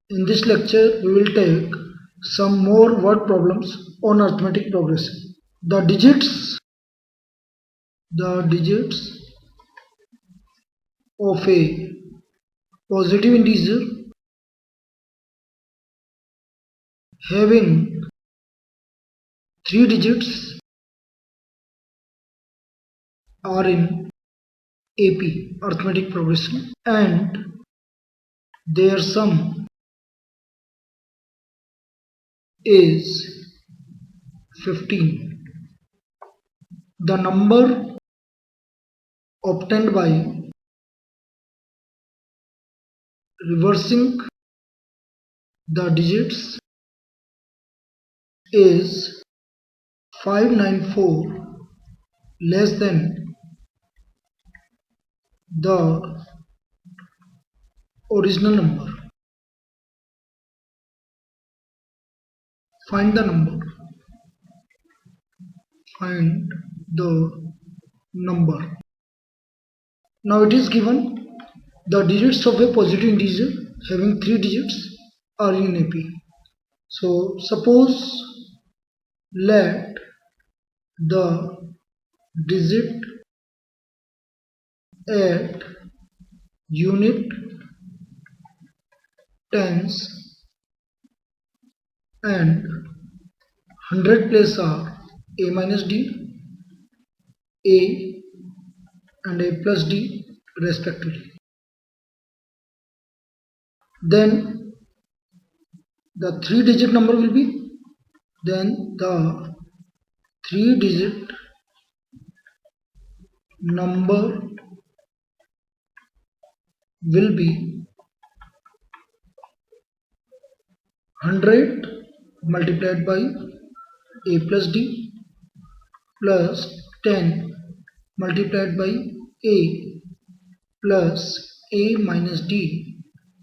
In this lecture, we will take some more word problems on arithmetic progression. The digits of a positive integer having 3 digits are in AP, arithmetic progression, and their sum is 15. The number obtained by reversing the digits is 594 less than the original number. Find the number. Find the number. Now it is given the digits of a positive integer having 3 digits are in AP. So suppose let the digit at unit, tens and hundred place are a minus d, a and a plus d respectively. Then the 3-digit number will be, then the 3-digit number will be 100 multiplied by a plus d plus 10 multiplied by a plus a minus d.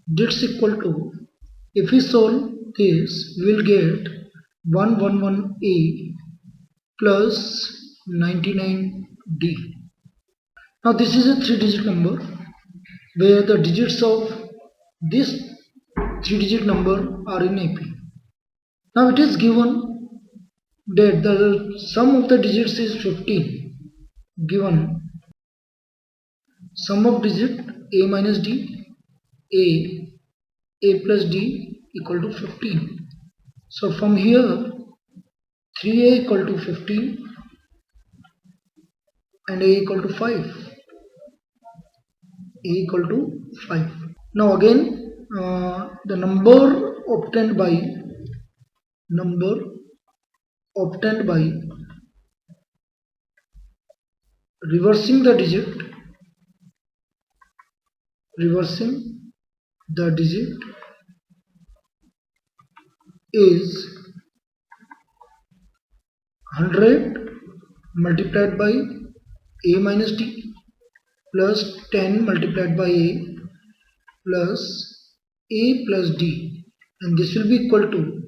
This equal to, if we solve this, we will get 111a plus 99d. Now this is a 3-digit number where the digits of this 3-digit number are in AP. Now it is given that the sum of the digits is 15. Given sum of digit a minus d, a plus d equal to 15. So from here 3a equal to 15 and a equal to 5. A equal to 5. Now again the number obtained by reversing the digit is 100 multiplied by a minus d plus 10 multiplied by a plus a plus d, and this will be equal to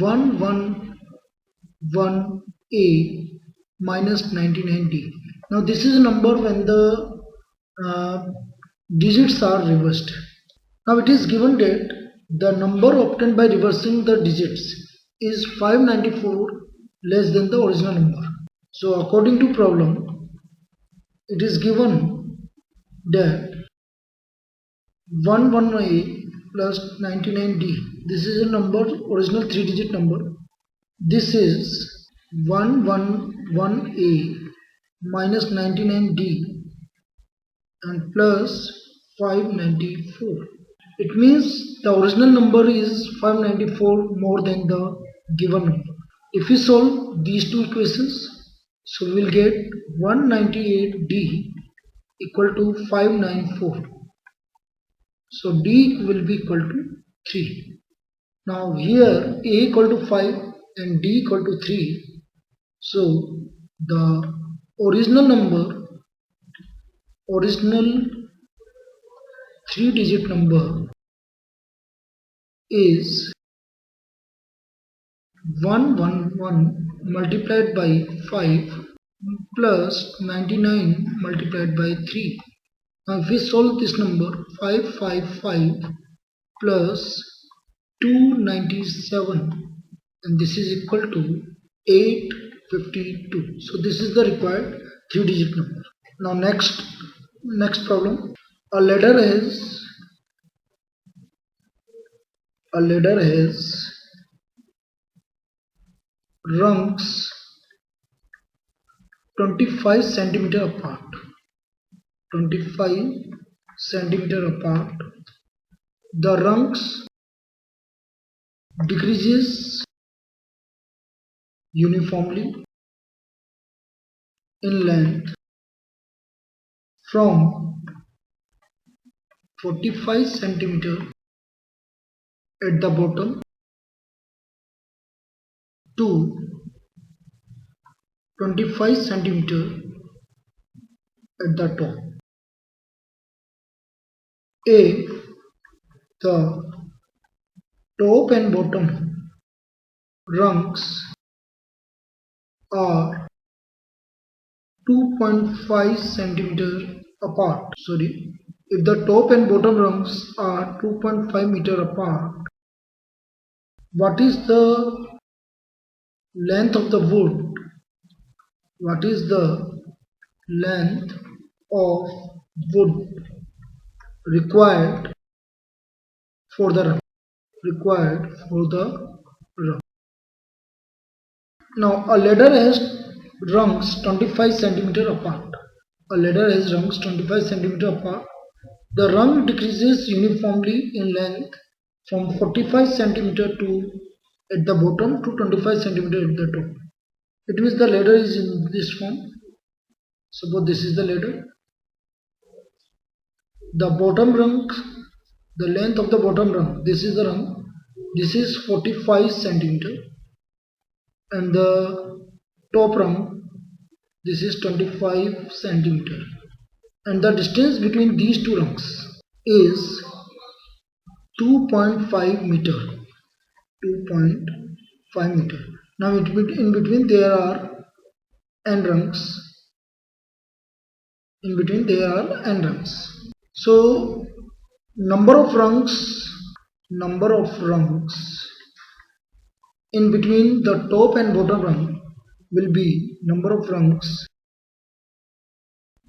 111a minus 99d. Now this is a number when the digits are reversed. Now it is given that the number obtained by reversing the digits is 594 less than the original number. So according to problem, it is given that 11a plus 99d, this is a number, original 3-digit number. This is 111a minus 99d and plus 594. It means the original number is 594 more than the given number. If we solve these two equations, so we will get 198d equal to 594. So d will be equal to 3. Now here a equal to 5 and d equal to 3. So the original 3-digit number is 111 multiplied by 5 plus 99 multiplied by 3. Now if we solve this number, 555 plus 297, and this is equal to 852. So this is the required 3-digit number. Now next problem. A ladder has rungs 25 centimeter apart. 25 centimeter apart. The rungs decreases uniformly in length from 45 centimeter at the bottom to 25 centimeter at the top. If the top and bottom rungs are 2.5 centimeter apart. If the top and bottom rungs are 2.5 meter apart, what is the length of the wood? What is the length of wood required for the rung? Now a ladder has rungs 25 centimeter apart. A ladder has rungs 25 centimeter apart. The rung decreases uniformly in length from 45 centimeter to at the bottom to 25 centimeter at the top. It means the ladder is in this form. Suppose this is the ladder. The bottom rung, the length of the bottom rung, this is the rung. This is 45 centimeter, and the top rung, this is 25 centimeter, and the distance between these two rungs is 2.5 meter. 2.5 meter. Now in between there are n rungs. In between there are n rungs. So number of rungs in between the top and bottom rung will be number of rungs.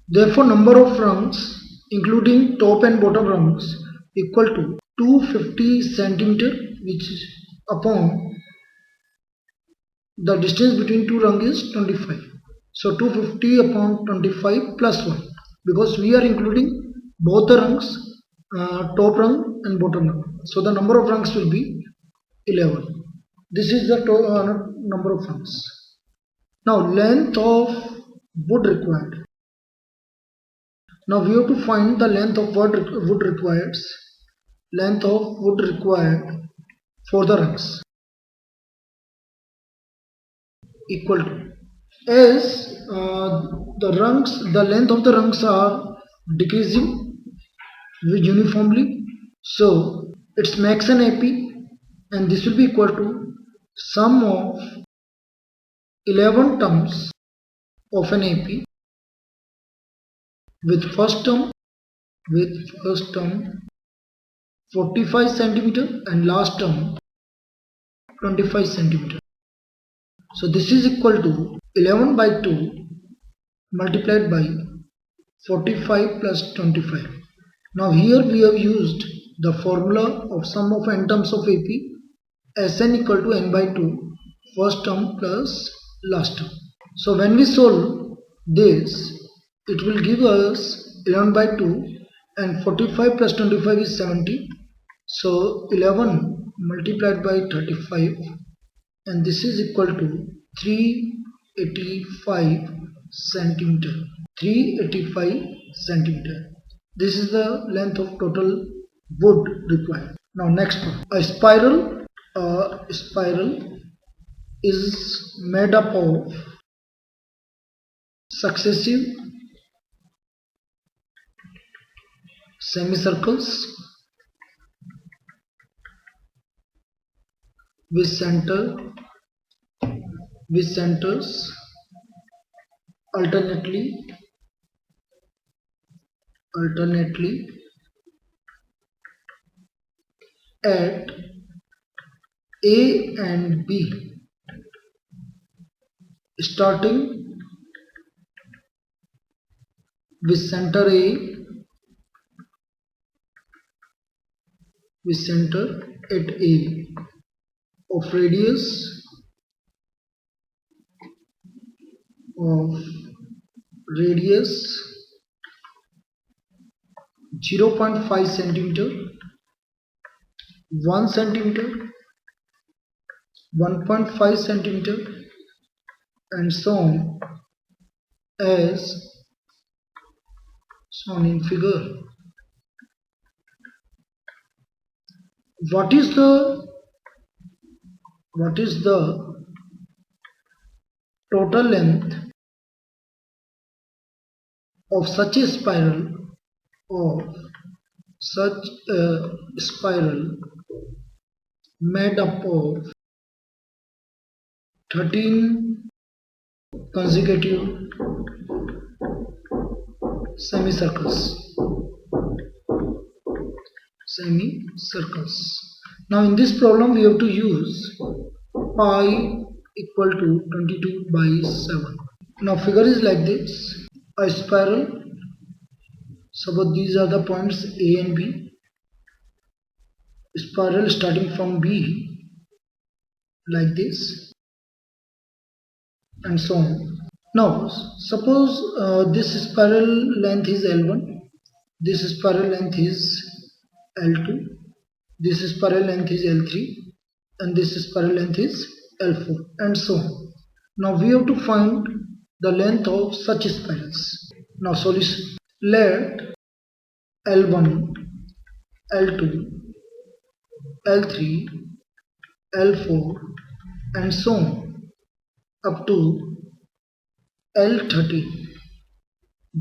Therefore number of rungs including top and bottom rungs equal to 250 centimeter, which is upon the distance between two rungs is 25. So 250 upon 25 plus 1, because we are including both the rungs, top rung and bottom rung. So the number of rungs will be 11. This is the number of rungs. Now length of wood required. Now we have to find the length of wood required. Length of wood required for the rungs equal to, as the length of the rungs are decreasing uniformly, so its max and AP, and this will be equal to sum of 11 terms of an AP with first term 45 centimeter and last term 25 centimeter. So this is equal to 11 by 2 multiplied by 45 plus 25. Now here we have used the formula of sum of n terms of AP, Sn equal to n by 2 first term plus last term. So when we solve this, it will give us 11 by 2, and 45 plus 25 is 70. So 11 multiplied by 35, and this is equal to 385 centimeter. 385 centimeter. This is the length of total wood required. Now next one. A spiral is made up of successive semicircles with centers alternately at A and B, starting with center A, with center at A, of of radius 0.5 centimeter, 1 centimeter, 1.5 centimeter, and so on, as shown in figure. What is the total length of such a spiral of such a spiral made up of 13 consecutive semicircles? Now in this problem we have to use pi equal to 22 by 7. Now figure is like this. A spiral, suppose these are the points A and B. Spiral starting from B like this and so on. Now suppose this spiral length is L1, this spiral length is L2, this spiral length is L3, and this spiral length is L4, and so on. Now we have to find the length of such spirals. Now solution: let L1, L2, L3, L4, and so on up to L30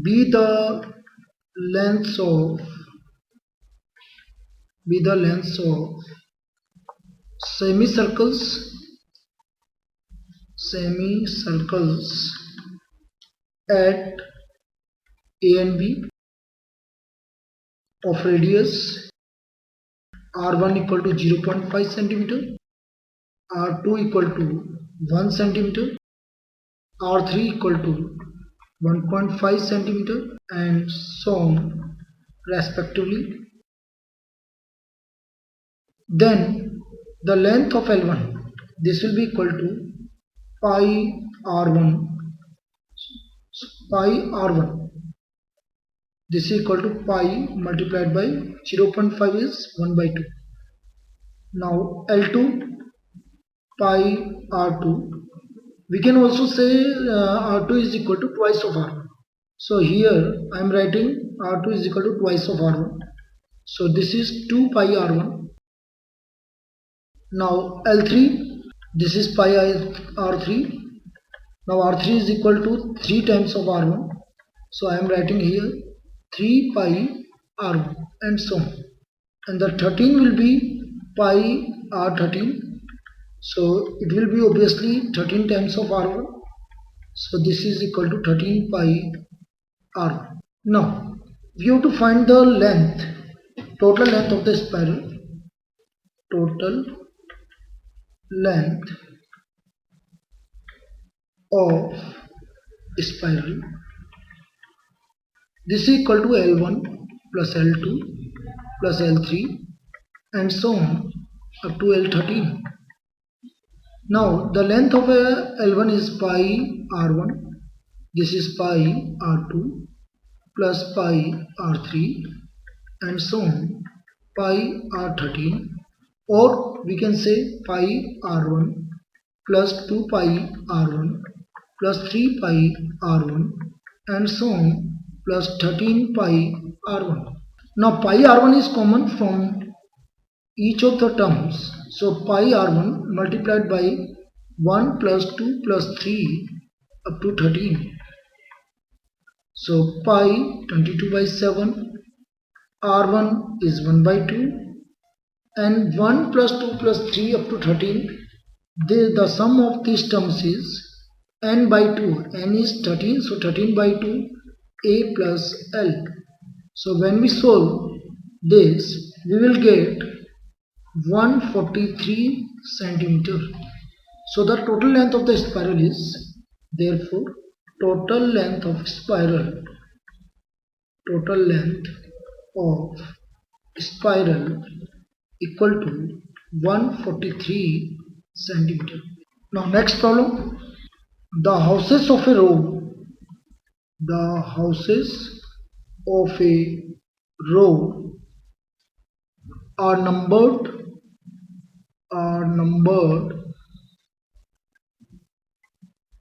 be the lengths of semicircles at A and B of radius R1 equal to 0.5 centimeter, R2 equal to 1 centimeter, R3 equal to 1.5 centimeter, and so on respectively. Then the length of L1, this will be equal to pi R1, this is equal to pi multiplied by 0.5 is 1 by 2. Now L2 pi R2, we can also say R2 is equal to twice of R1. So here I am writing R2 is equal to twice of R1. So this is 2 pi R1. Now L3, this is pi R3. Now R3 is equal to 3 times of R1. So I am writing here 3 pi R1 and so on. And the 13 will be pi R13. So it will be obviously 13 times of R1. So this is equal to 13 pi R1. Now we have to find the length, total length of the spiral. Total length of spiral. This is equal to L1 plus L2 plus L3 and so on up to L13. Now the length of L1 is pi R1, this is pi R2 plus pi R3 and so on pi R13, or we can say pi R1 plus 2 pi R1 plus 3 pi R1 and so on plus 13 pi R1. Now pi R1 is common from each of the terms. So pi R1 multiplied by 1 plus 2 plus 3 up to 13. So pi 22 by 7, R1 is 1 by 2, and 1 plus 2 plus 3 up to 13. The sum of these terms is n by 2. N is 13, so 13 by 2 a plus l. So when we solve this, we will get 143 centimeter. So the total length of the spiral is, therefore, total length of spiral of spiral equal to 143 centimeter. Now next problem. The houses of a row are numbered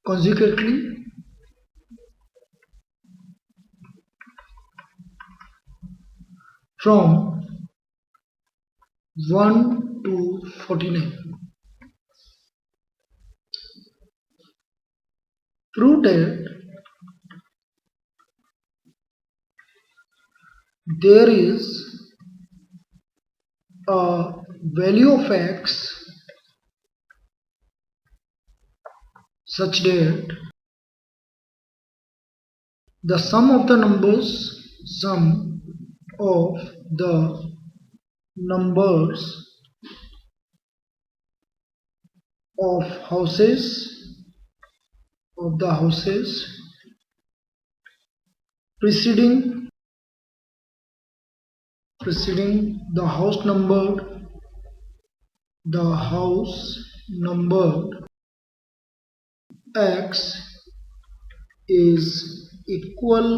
consecutively from 1 to 49. Prove that there is a value of x such that the sum of the numbers of houses preceding the house numbered x is equal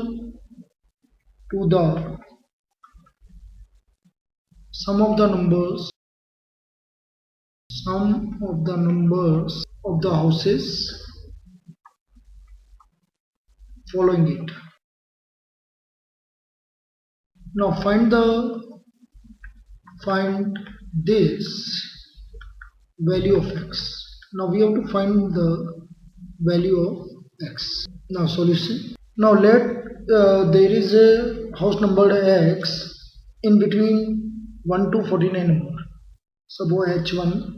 to the sum of the numbers of the houses following it. Now find this value of x. Now we have to find the value of x. Now solution. Now let there is a house numbered x in between 1 to 49 number. Suppose h1,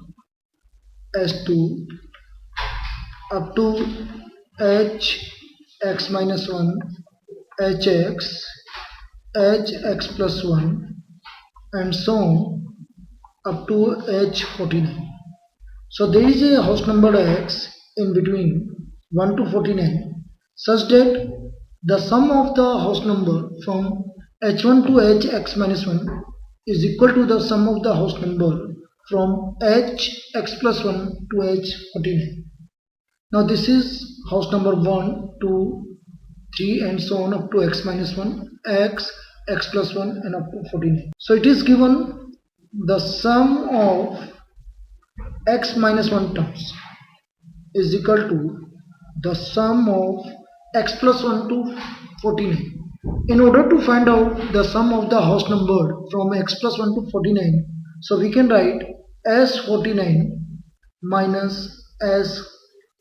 h2 up to hx minus 1, hx, hx plus 1 and so on up to h49. So there is a house number x in between 1 to 49 such that the sum of the house number from h1 to hx minus 1 is equal to the sum of the house number from hx plus 1 to h49. Now this is house number 1, 2, 3 and so on up to x minus 1, x plus 1 and up to 49. So it is given the sum of x minus 1 terms is equal to the sum of x plus 1 to 49. In order to find out the sum of the house number from x plus 1 to 49, so we can write as 49 minus as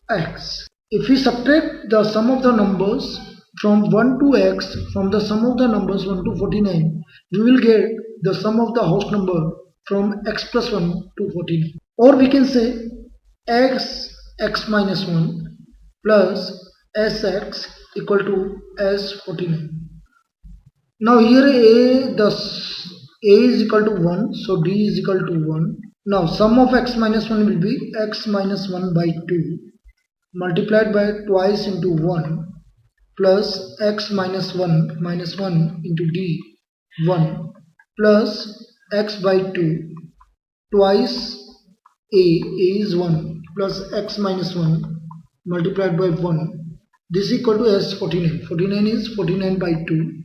x. If we subtract the sum of the numbers from 1 to x from the sum of the numbers 1 to 49, we will get the sum of the house number from x plus 1 to 49. Or we can say x minus 1 plus sx equal to s49. Now here a is equal to 1, so d is equal to 1. Now sum of x minus 1 will be x minus 1 by 2 multiplied by twice into 1 plus x minus 1 into d 1 plus x by 2 twice a is 1 plus x minus 1 multiplied by 1. This is equal to s49. 49 is 49 by 2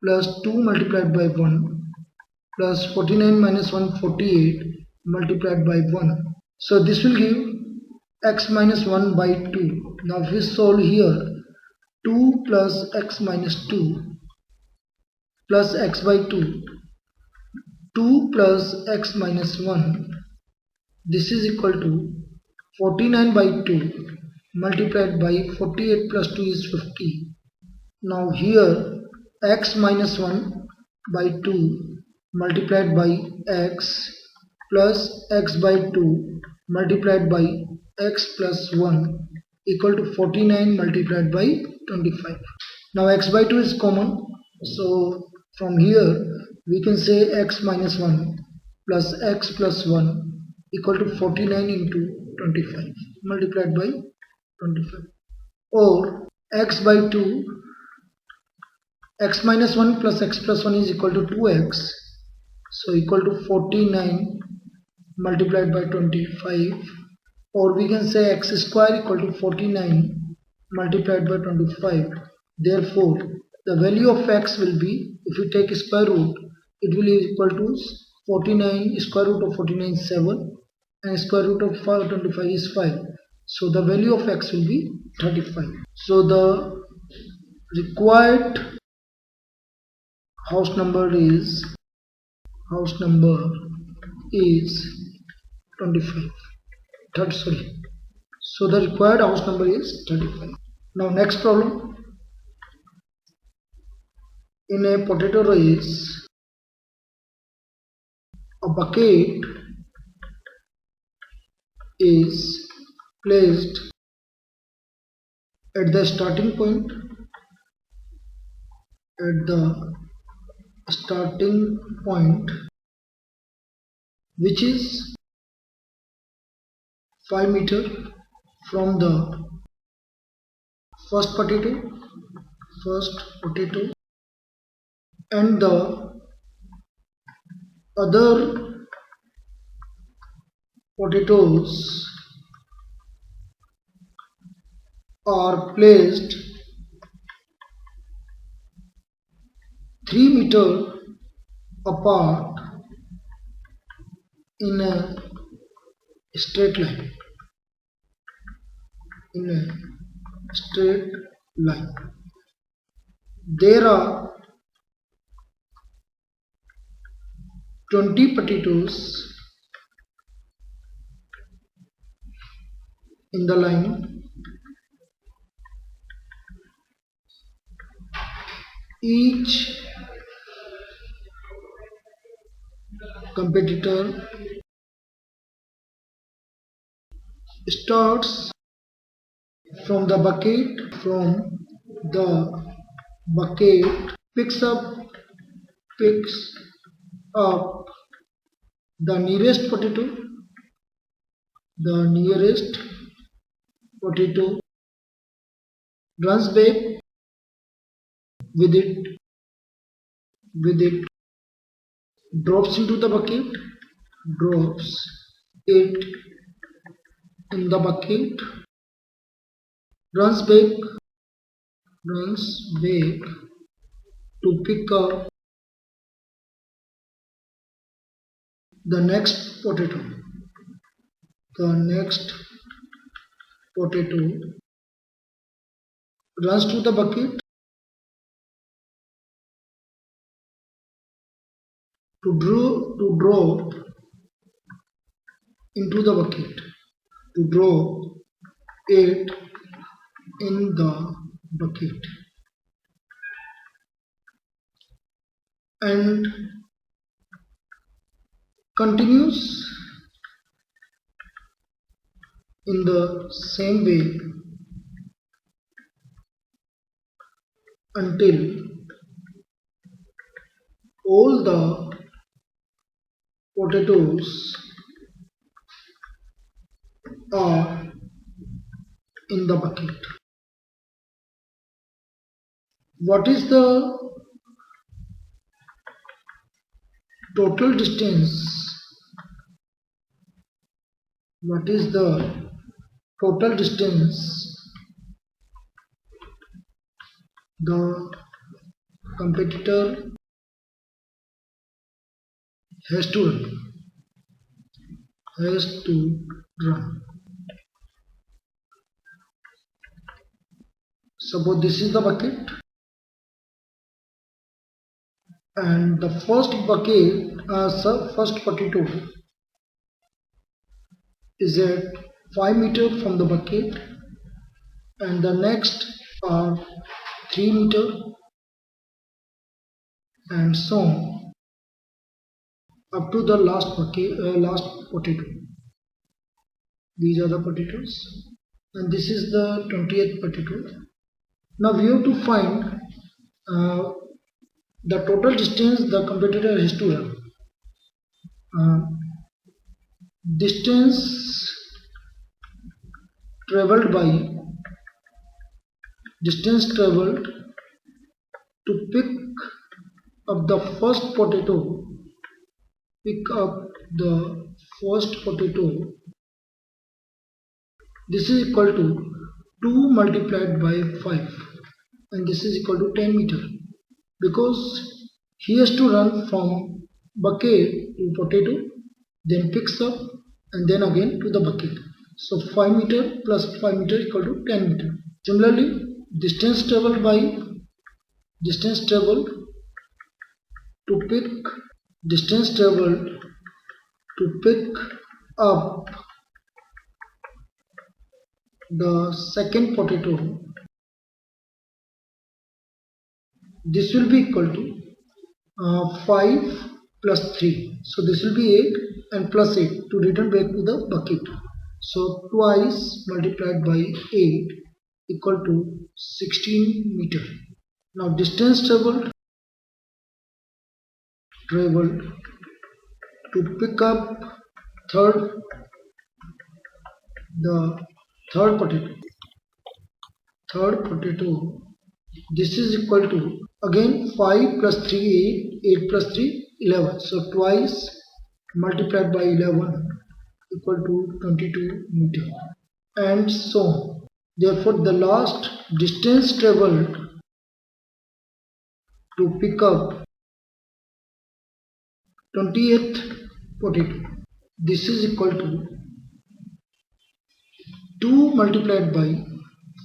plus 2 multiplied by 1 plus 49 minus 1 48 multiplied by 1. So this will give x minus 1 by 2. Now if we solve here, 2 plus x minus 2 plus x by 2, 2 plus x minus 1, this is equal to 49 by 2 multiplied by 48 plus 2 is 50. Now here x minus 1 by 2 multiplied by x plus x by 2 multiplied by x plus 1 equal to 49 multiplied by 25. Now x by 2 is common, so from here we can say x minus 1 plus x plus 1 equal to 49 into 25 multiplied by 25, or x by 2, x minus 1 plus x plus 1 is equal to 2x, so equal to 49 multiplied by 25, or we can say x square equal to 49 multiplied by 25. Therefore the value of x will be, if we take square root, it will be equal to 49, square root of 49 is 7, and square root of 525 is 5, so the value of x will be 35. So the required house number is house number is 25. Sorry. So the required house number is 35. Now next problem. In a potato race, a bucket is placed at the starting point, which is 5 meter from the first potato, and the other potatoes are placed 3 meter apart in a straight line. There are 20 potatoes in the line. Each competitor starts from the bucket, picks up the nearest potato, runs back with it, drops into the bucket, drops it in the bucket, runs back to pick up the next potato. The next potato runs to the bucket to drop into the bucket, to drop it in the bucket, and continues in the same way until all the potatoes are in the bucket. What is the total distance? What is the total distance the competitor has to run? Suppose this is the bucket, and the first potato is at 5 meter from the bucket, and the next are 3 meter, and so on up to the last potato. These are the potatoes, and this is the 20th potato. Now we have to find the total distance the competitor has to run. uh, distance traveled by distance traveled to up the first potato pick up the first potato. This is equal to 2 multiplied by 5, and this is equal to 10 meter, because he has to run from bucket to potato, then picks up, and then again to the bucket. So 5 meter plus 5 meter equal to 10 meter. Similarly, distance traveled by distance traveled to pick distance traveled to pick up the second potato, this will be equal to 5 plus 3. So this will be 8 and plus 8 to return back to the bucket. So twice multiplied by 8 equal to 16 meter. Now distance traveled to pick up third the third potato, this is equal to again 5 plus 3 8, 8 plus 3 11. So twice multiplied by 11 equal to 22 meter, and so on. Therefore the last distance traveled to pick up 20th potato, this is equal to 2 multiplied by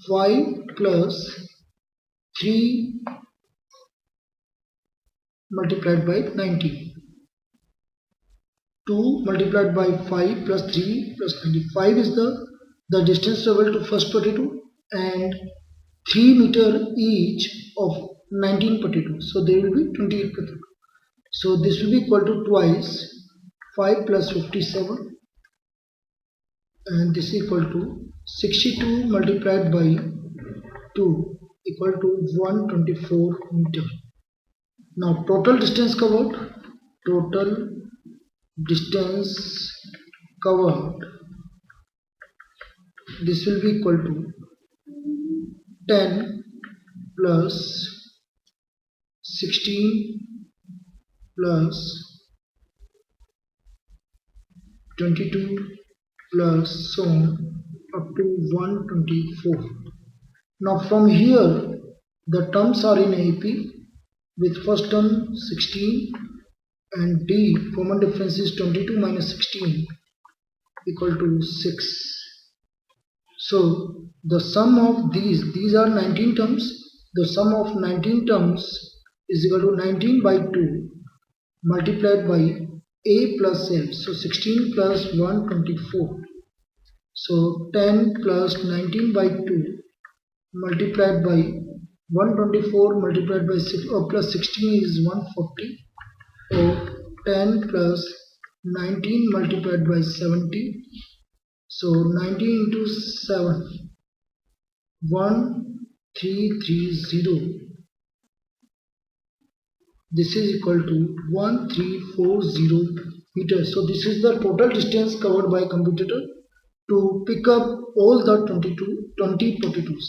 5 plus 3 multiplied by 19. 2 multiplied by 5 plus 3 plus 95 is the distance traveled to first potato, and 3 meter each of 19 potatoes. So there will be 28 potatoes. So this will be equal to twice 5 plus 57, and this is equal to 62 multiplied by 2 equal to 124 meter. Now total distance covered distance covered, this will be equal to 10 plus 16 plus 22 plus so on up to 124. Now from here the terms are in AP, with first term 16 and D common difference is 22 minus 16 equal to 6. So the sum of these are 19 terms. The sum of 19 terms is equal to 19 by 2 multiplied by A plus L. So 16 plus 124. So 10 plus 19 by 2 multiplied by 124 multiplied by 6 plus 16 is 140. So 10 plus 19 multiplied by 70. So 19 into 7, 1330. This is equal to 1340 meters. So this is the total distance covered by computer to pick up all the 20 potatoes.